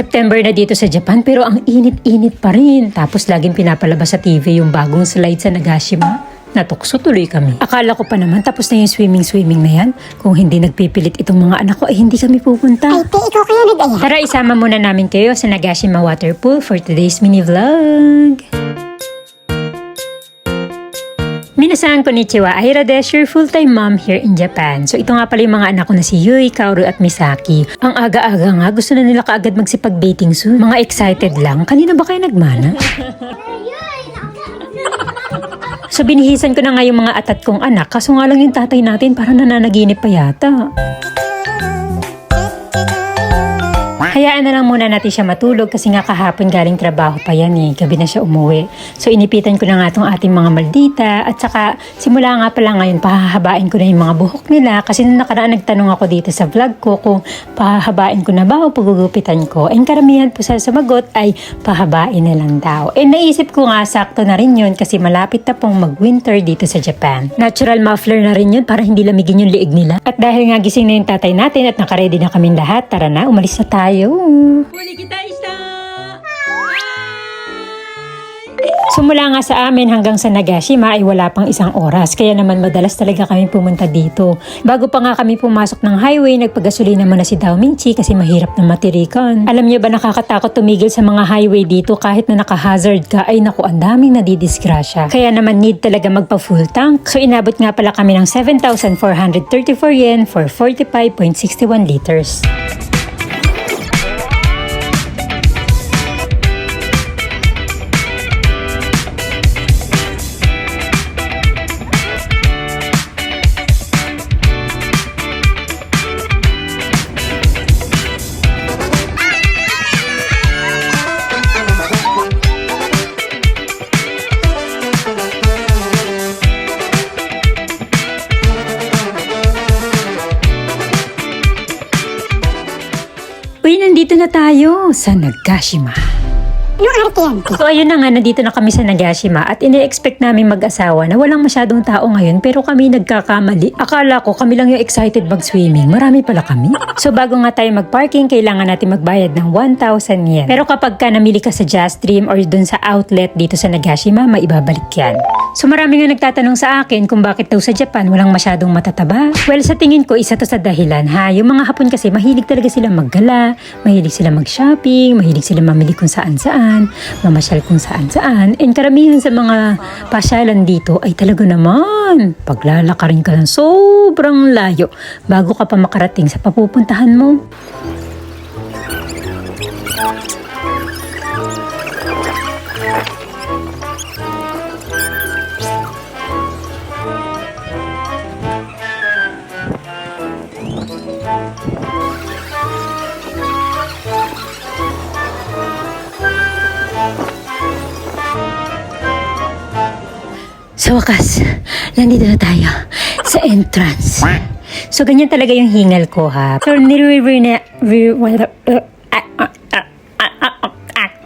September na dito sa Japan pero ang init-init pa rin. Tapos laging pinapalabas sa TV yung bagong slide sa Nagashima. Natukso tuloy kami. Akala ko pa naman tapos na yung swimming na yan. Kung hindi nagpipilit itong mga anak ko ay hindi kami pupunta. Ay, ikaw kaya nag-aya? Tara, isama muna namin kayo sa Nagashima Waterpool for today's mini vlog. Minasan konnichiwa, Aira Des, your full-time mom here in Japan. So ito nga pala yung mga anak ko na si Yui, Kaoru at Misaki. Ang aga-aga nga, gusto na nila kaagad magsipag-bathing soon. Mga excited lang. Kanina ba kayo nagmana? So binihisan ko na nga yung mga atat kong anak, kaso nga lang yung tatay natin parang nananaginip pa yata. Hayaan na lang muna natin siya matulog kasi nga kahapon galing trabaho pa yan eh. Gabi na siya umuwi. So inipitan ko na nga itong ating mga maldita at saka simula nga pala ngayon pahahabain ko na yung mga buhok nila kasi nung nakaraan nagtanong ako dito sa vlog ko kung pahahabain ko na ba o pagugupitan ko. And karamihan po sa sumagot ay pahabain na lang daw. And naisip ko nga sakto na rin yun kasi malapit na pong mag-winter dito sa Japan. Natural muffler na rin yun para hindi lamigin yung liig nila. At dahil nga gising na yung tatay natin at nakaredy na kaming lahat, tara na, umalis na tayo. Huli kita isa! Sumula nga sa amin hanggang sa Nagashima ay wala pang isang oras. Kaya naman madalas talaga kami pumunta dito. Bago pa nga kami pumasok ng highway, nagpagasolina muna si Daominchi kasi mahirap na matirikan. Alam niyo ba nakakatakot tumigil sa mga highway dito kahit na naka-hazard ka ay naku ang daming nadidisgrasya. Kaya naman need talaga magpa full tank. So inabot nga pala kami ng 7,434 yen for 45.61 liters. Uy, nandito na tayo sa Nagashima. Anong arte yan? So ayun na nga, nandito na kami sa Nagashima at ine-expect namin mag-asawa na walang masyadong tao ngayon pero kami nagkakamali. Akala ko kami lang yung excited mag-swimming. Marami pala kami. So bago nga tayo mag-parking, kailangan natin magbayad ng 1,000 yen. Pero kapag ka namili ka sa Just Stream or dun sa outlet dito sa Nagashima, maibabalik yan. So marami nga nagtatanong sa akin kung bakit daw sa Japan walang masyadong matataba. Well, sa tingin ko, isa to sa dahilan ha. Yung mga Hapon kasi mahilig talaga sila maggala, mahilig sila mag-shopping, mahilig sila mamili kung saan-saan, mamasyal kung saan-saan. And karamihan sa mga pasyalan dito ay talaga naman paglalakarin ka ng sobrang layo bago ka pa makarating sa papupuntahan mo. Sa wakas, nandito na tayo sa entrance. So, ganyan talaga yung hingal ko ha. So,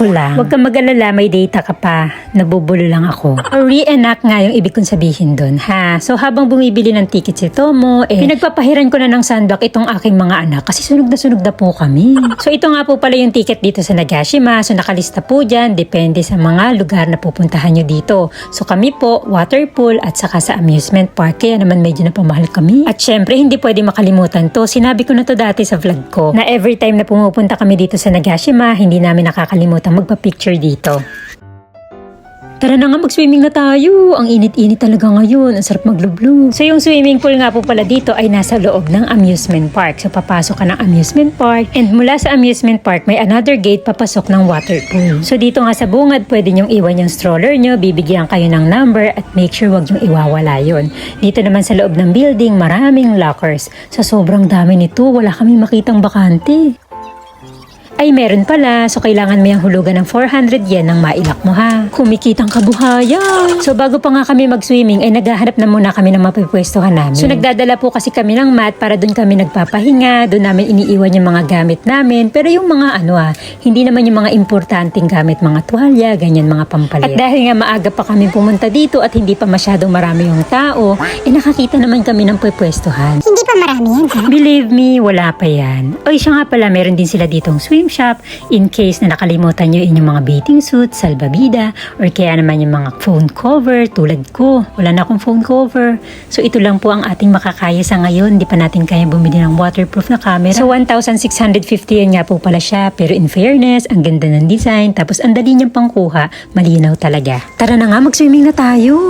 ko lang. Huwag kang mag-alala, may data ka pa. Nabubulo lang ako. Reenact nga yung ibig kong sabihin doon, ha? So, habang bumibili ng ticket si Tomo, pinagpapahiran ko na ng sunblock itong aking mga anak kasi sunog na po kami. So, ito nga po pala yung ticket dito sa Nagashima. So, nakalista po dyan. Depende sa mga lugar na pupuntahan nyo dito. So, kami po, waterpool at saka sa amusement park. Kaya naman medyo napamahal kami. At syempre, hindi pwede makalimutan to. Sinabi ko na to dati sa vlog ko na every time na pumupunta kami dito sa Nagashima, hindi namin nakakalimutan magpa-picture dito. Tara na nga, mag-swimming na tayo. Ang init-init talaga ngayon. Ang sarap maglublob. So yung swimming pool nga po pala dito ay nasa loob ng amusement park. So papasok ka ng amusement park and mula sa amusement park may another gate papasok ng water pool. So dito nga sa bungad pwede nyong iwan yung stroller nyo, bibigyan kayo ng number at make sure wag nyong iwawala yun. Dito naman sa loob ng building maraming lockers. Sa sobrang dami nito wala kami makitang bakante. Ay meron pala, so kailangan mo yung hulugan ng 400 yen nang mailak mo ha. Kumikitang kabuhayan. So bago pa nga kami mag-swimming ay naghahanap na muna kami ng mapipwestuhan namin. So nagdadala po kasi kami ng mat para doon kami nagpapahinga, doon namin iniiwan yung mga gamit namin. Pero yung mga hindi naman yung mga importanteng gamit, mga tuwalya, ganyan mga pampalit. At dahil nga maaga pa kami pumunta dito at hindi pa masyadong marami yung tao, nakakita naman kami ng pwepwestuhan. Hindi pa marami yan, ha? Believe me, wala pa yan. O siya nga pala, meron din sila ditong swimming swim shop in case na nakalimutan nyo inyong mga bathing suit, salbabida, or kaya naman yung mga phone cover tulad ko. Wala na akong phone cover. So ito lang po ang ating makakaya sa ngayon. Hindi pa natin kaya bumili ng waterproof na camera. So 1,650 yan nga po pala siya. Pero in fairness, ang ganda ng design. Tapos ang dali niyang pangkuha. Malinaw talaga. Tara na nga, mag-swimming na tayo.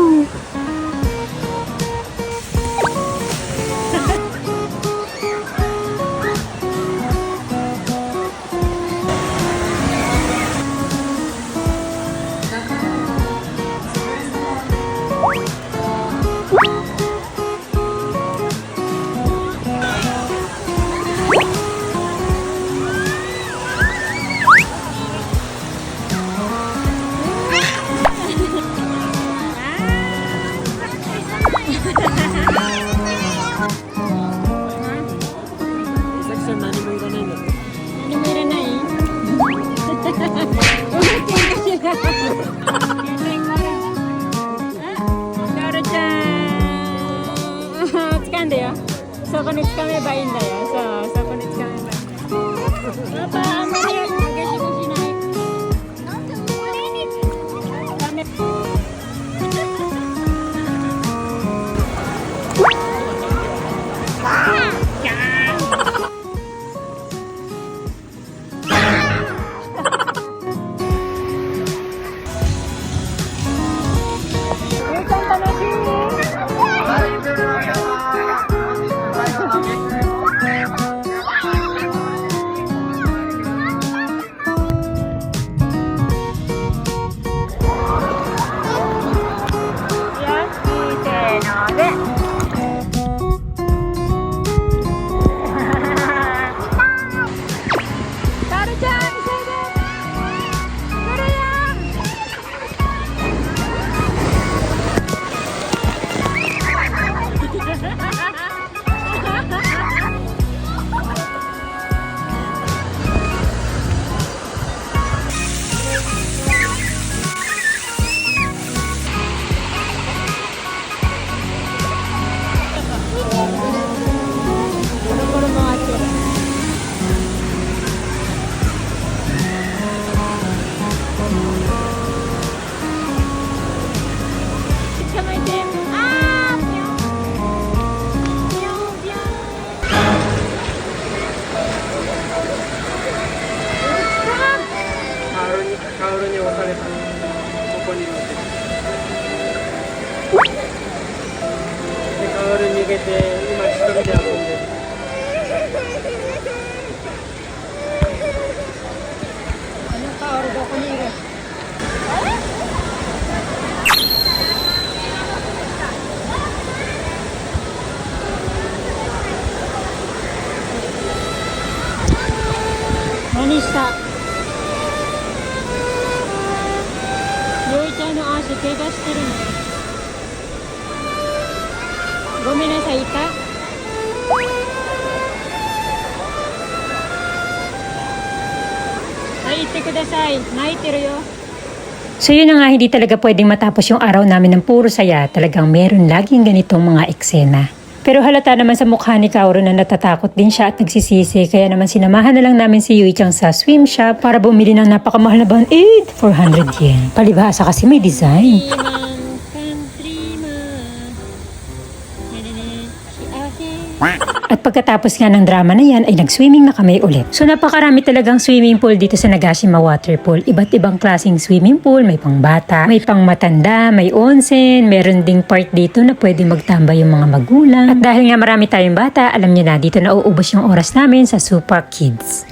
So yun na nga, hindi talaga pwedeng matapos yung araw namin ng puro saya. Talagang meron laging ganitong mga eksena. Pero halata naman sa mukha ni Kaoru na natatakot din siya at nagsisisi. Kaya naman sinamahan na lang namin si Yui-chan sa swim shop para bumili ng napakamahal na band-aid. 400 yen. Palibhasa kasi may design. At pagkatapos nga ng drama na yan ay nag-swimming na kami ulit. So napakarami talagang swimming pool dito sa Nagashima Waterpool. Iba't ibang klaseng swimming pool. May pang bata, may pang matanda, may onsen. Meron ding part dito na pwede magtambay yung mga magulang. At dahil nga marami tayong bata, alam niyo na dito na uubos yung oras namin sa Super Kids.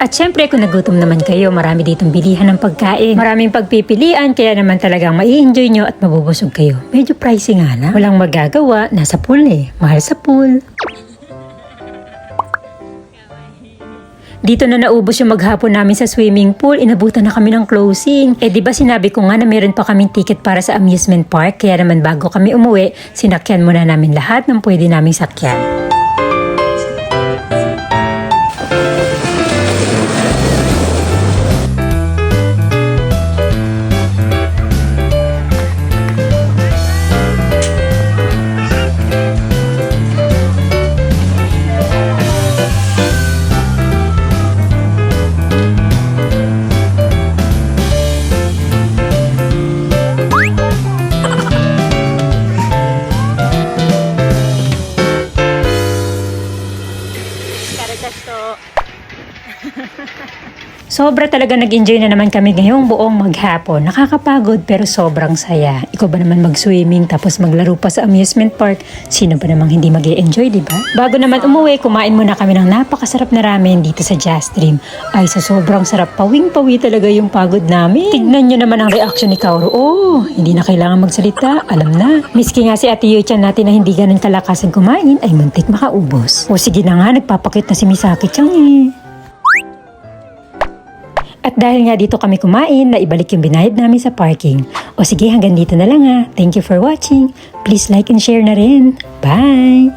At syempre kung nagutom naman kayo, marami ditong bilihan ng pagkain. Maraming pagpipilian, kaya naman talagang mai-enjoy nyo at mabubusog kayo. Medyo pricey nga lang. Walang magagawa, nasa pool eh. Mahal sa pool. Dito na naubos yung maghapon namin sa swimming pool, inabutan na kami ng closing. Eh di ba sinabi ko nga na meron pa kaming ticket para sa amusement park, kaya naman bago kami umuwi, sinakyan muna namin lahat ng pwede naming sakyan. Sobra talaga nag-enjoy na naman kami ngayong buong maghapon. Nakakapagod pero sobrang saya. Ikaw ba naman mag-swimming tapos maglaro pa sa amusement park? Sino ba namang hindi mag-e-enjoy, di ba? Bago naman umuwi, kumain muna kami ng napakasarap na ramen dito sa Jazz Dream. Ay, sa sobrang sarap, pawing-pawi talaga yung pagod namin. Tignan nyo naman ang reaction ni Kaoru. Oh, hindi na kailangan magsalita. Alam na. Miski nga si Ate Yuchan natin na hindi ganun kalakasan kumain, ay muntik makaubos. O sige na nga, nagpapakit na si Misaki-chan eh. At dahil nga dito kami kumain, naibalik yung binayad namin sa parking. O sige, hanggang dito na lang ha. Thank you for watching. Please like and share na rin. Bye!